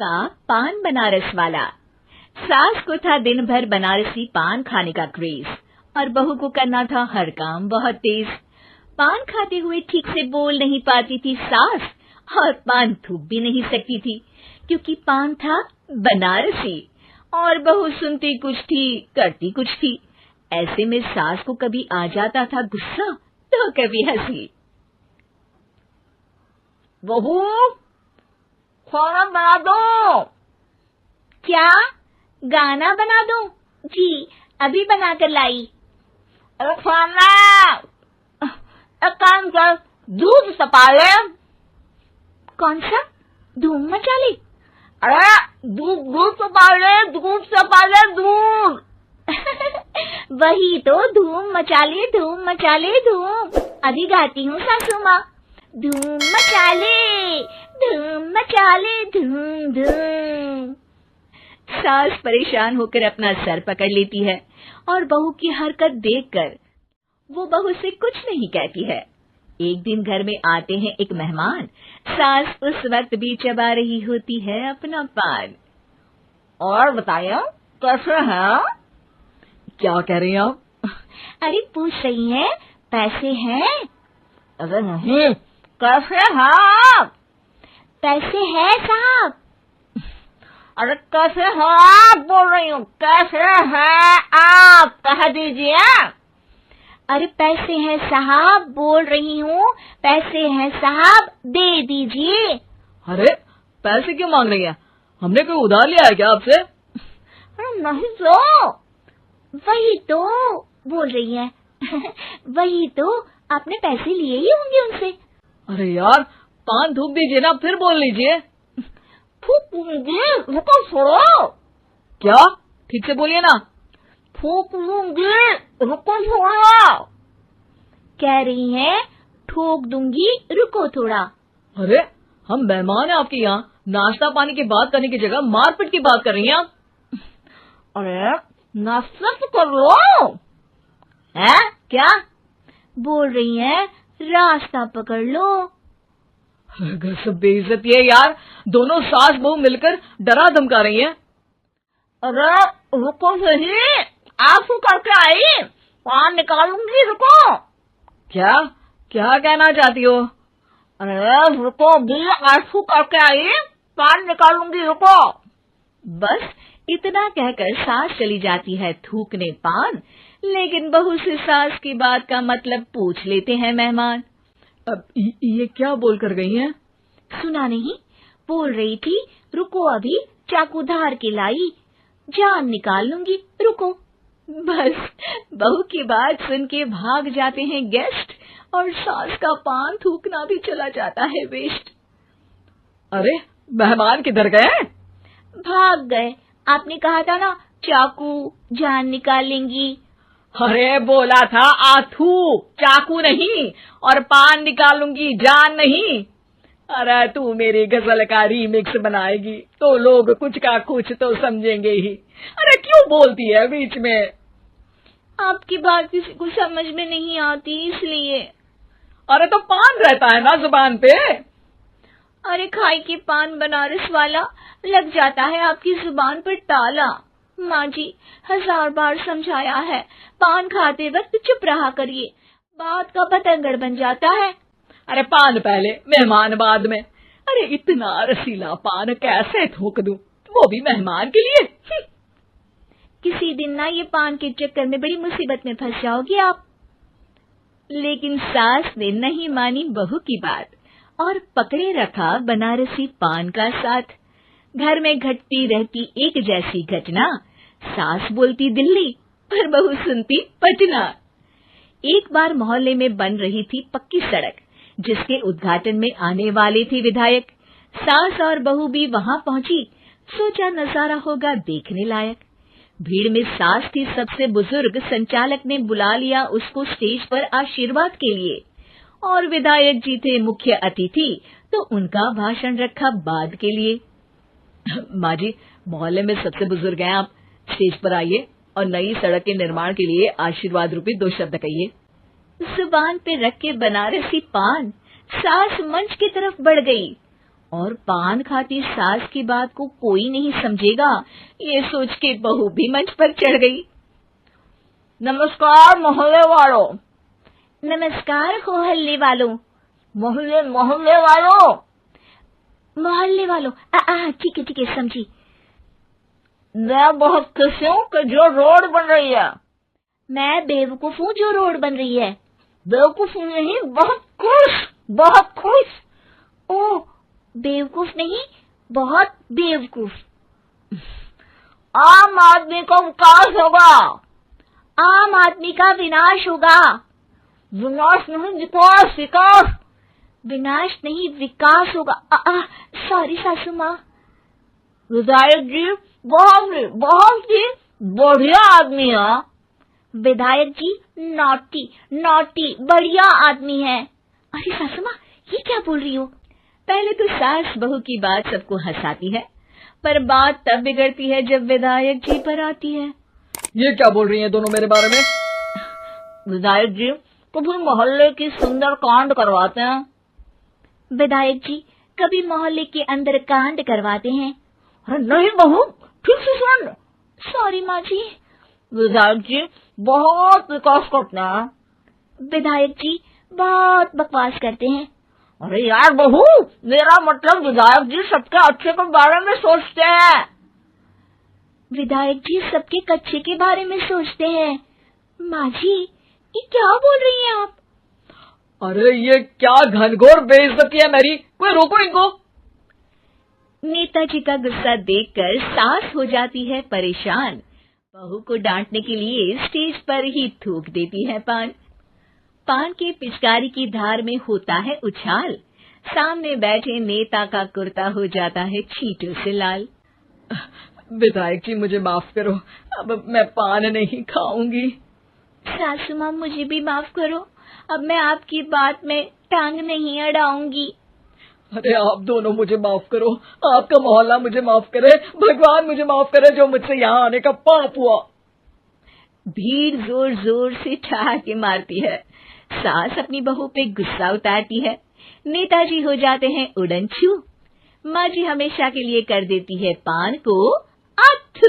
का पान बनारस वाला। सास को था दिन भर बनारसी पान खाने का क्रेज और बहू को करना था हर काम बहुत तेज। पान खाते हुए ठीक से बोल नहीं पाती थी सास और पान थूक भी नहीं सकती थी क्योंकि पान था बनारसी और बहू सुनती कुछ थी करती कुछ थी। ऐसे में सास को कभी आ जाता था गुस्सा तो कभी हंसी। बहू, खाना बना दो। क्या? गाना बना दूं? जी अभी बनाकर लाई। अरे खाना, एक काम कर, दूध सपा ले। कौन सा? धूम मचा ले? अरे दूध सपा ले, दूध सपा ले, दूध। वही तो, धूम मचा ले, धूम मचा ले, धूम। अभी गाती हूँ सासू माँ। धूम मचा ले, धूम मचा ले, धूम धूम। सास परेशान होकर अपना सर पकड़ लेती है और बहू की हरकत देखकर वो बहू से कुछ नहीं कहती है। एक दिन घर में आते हैं एक मेहमान। सास उस वक्त भी चबा रही होती है अपना पान। और बताइए कैसे हैं? क्या कह रही हैं आप? अरे पूछ रही हैं पैसे हैं? अरे नहीं, कैसे हैं आप? पैसे हैं साहब। अरे कैसे हैं आप बोल रही हूँ, कैसे हैं आप कह दीजिए। अरे पैसे हैं साहब बोल रही हूँ, पैसे हैं साहब दे दीजिए। अरे पैसे क्यों मांग रही हैं? हमने कोई उधार लिया है क्या आपसे? अरे नहीं तो। वही तो बोल रही है। वही तो, आपने पैसे लिए ही होंगे उनसे। अरे यार पान थूक दीजिए ना, फिर बोल लीजिए। फूक लूंगी, रुको छोड़ो। क्या? ठीक से बोलिए ना। फूक लूंगी, रुको छोड़ो। कह रही हैं ठोक दूंगी, रुको थोड़ा। अरे हम मेहमान हैं आपके यहाँ, नाश्ता पानी की बात करने की जगह मारपीट की बात कर रही हैं आप। अरे नाश्ता तो कर लो। है क्या? बोल रही हैं रास्ता पकड़ लो। सब बेइज्जती है यार, दोनों सास बहू मिलकर डरा धमका रही हैं। अरे रुको सही, आंसू करके आई, पान निकालूंगी, रुको। क्या क्या कहना चाहती हो? अरे रुको भी, आंसू करके आई, पान निकालूंगी, रुको। बस इतना कहकर सास चली जाती है थूकने पान, लेकिन बहू से सास की बात का मतलब पूछ लेते हैं मेहमान। अब ये क्या बोल कर गई हैं? सुना नहीं? बोल रही थी रुको अभी चाकू धार के लाई, जान निकाल लूंगी, रुको। बस बहू की बात सुन के भाग जाते हैं गेस्ट और सास का पान थूकना भी चला जाता है वेस्ट। अरे मेहमान किधर गए? भाग गए। आपने कहा था ना चाकू जान निकाल लेंगी। अरे बोला था आथू, चाकू नहीं, और पान निकालूंगी जान नहीं। अरे तू मेरी गजल का रीमिक्स बनाएगी तो लोग कुछ का कुछ तो समझेंगे ही। अरे क्यों बोलती है बीच में? आपकी बात किसी को समझ में नहीं आती इसलिए। अरे तो पान रहता है ना जुबान पे। अरे खाई के पान बनारस वाला, लग जाता है आपकी जुबान पर ताला। माँ जी 1000 बार समझाया है, पान खाते वक्त चुप रहा करिए, बात का पतंगड़ बन जाता है। अरे पान पहले मेहमान बाद में। अरे इतना रसीला पान कैसे थूक दूं, वो भी मेहमान के लिए। किसी दिन ना ये पान के चक्कर में बड़ी मुसीबत में फंस जाओगी आप। लेकिन सास ने नहीं मानी बहू की बात और पकड़े रखा बनारसी पान का साथ। घर में घटती रहती एक जैसी घटना, सास बोलती दिल्ली पर बहू सुनती पटना। एक बार मोहल्ले में बन रही थी पक्की सड़क, जिसके उद्घाटन में आने वाले थे विधायक। सास और बहू भी वहां पहुंची, सोचा नजारा होगा देखने लायक। भीड़ में सास थी सबसे बुजुर्ग, संचालक ने बुला लिया उसको स्टेज पर आशीर्वाद के लिए, और विधायक जी थे मुख्य अतिथि तो उनका भाषण रखा बाद के लिए। माँ जी मोहल्ले में सबसे बुजुर्ग हैं आप, स्टेज पर आइए और नई सड़क के निर्माण के लिए आशीर्वाद रूपी 2 शब्द कहिए। जुबान पे रख के बनारसी पान सास मंच की तरफ बढ़ गई और पान खाती सास की बात को कोई नहीं समझेगा, ये सोच के बहू भी मंच पर चढ़ गई। नमस्कार मोहल्ले वालों। नमस्कार मोहल्ले वालों। मोहल्ले मोहल्ले वालों। मोहल्ले वालों, ठीक है समझी। मैं बहुत खुश हूँ कि जो रोड बन रही है। मैं बेवकूफ हूँ जो रोड बन रही है। बेवकूफ नहीं, बहुत खुश। ओह, बेवकूफ नहीं, बहुत बेवकूफ। आम आदमी का विकास होगा। आम आदमी का विनाश होगा। विनाश नहीं, विकास विकास। विनाश नहीं, विकास होगा। सॉरी सासू माँ। विधायक जी बहुत ही बढ़िया आदमी है। विधायक जी नॉटी बढ़िया आदमी है। अरे सासू माँ, ये क्या बोल रही हो? पहले तो सास बहू की बात सबको हंसाती है, पर बात तब बिगड़ती है जब विधायक जी पर आती है। ये क्या बोल रही हैं दोनों मेरे बारे में? विधायक जी कभी मोहल्ले की सुंदर कांड करवाते हैं। विधायक जी कभी मोहल्ले के अंदर कांड करवाते हैं। अरे नहीं बहू, ठीक से सुन। सॉरी माँ जी। विधायक जी बहुत विकास करते हैं। विधायक जी बहुत बकवास करते हैं। अरे यार बहू, मेरा मतलब विधायक जी सबके अच्छे के बारे में सोचते हैं। विधायक जी सबके कच्चे के बारे में सोचते हैं। माँ जी ये क्या बोल रही हैं आप? अरे ये क्या घनघोर बेइज्जती है मेरी, कोई रोको इनको। नेताजी का गुस्सा देखकर सास हो जाती है परेशान। बहू को डांटने के लिए स्टेज पर ही थूक देती है पान के पिचकारी की धार में होता है उछाल। सामने बैठे नेता का कुर्ता हो जाता है छींटों से लाल। विधायक जी मुझे माफ करो, अब मैं पान नहीं खाऊंगी। सासू माँ मुझे भी माफ करो, अब मैं आपकी बात में टांग नहीं अड़ाऊंगी। अरे आप दोनों मुझे माफ करो, आपका मोहल्ला मुझे माफ करे, भगवान मुझे माफ करे जो मुझसे यहाँ आने का पाप हुआ। भीड़ जोर जोर से ठहाके मारती है। सास अपनी बहू पे गुस्सा उतारती है। नेताजी हो जाते हैं उड़नछू। माँ जी हमेशा के लिए कर देती है पान को अथ।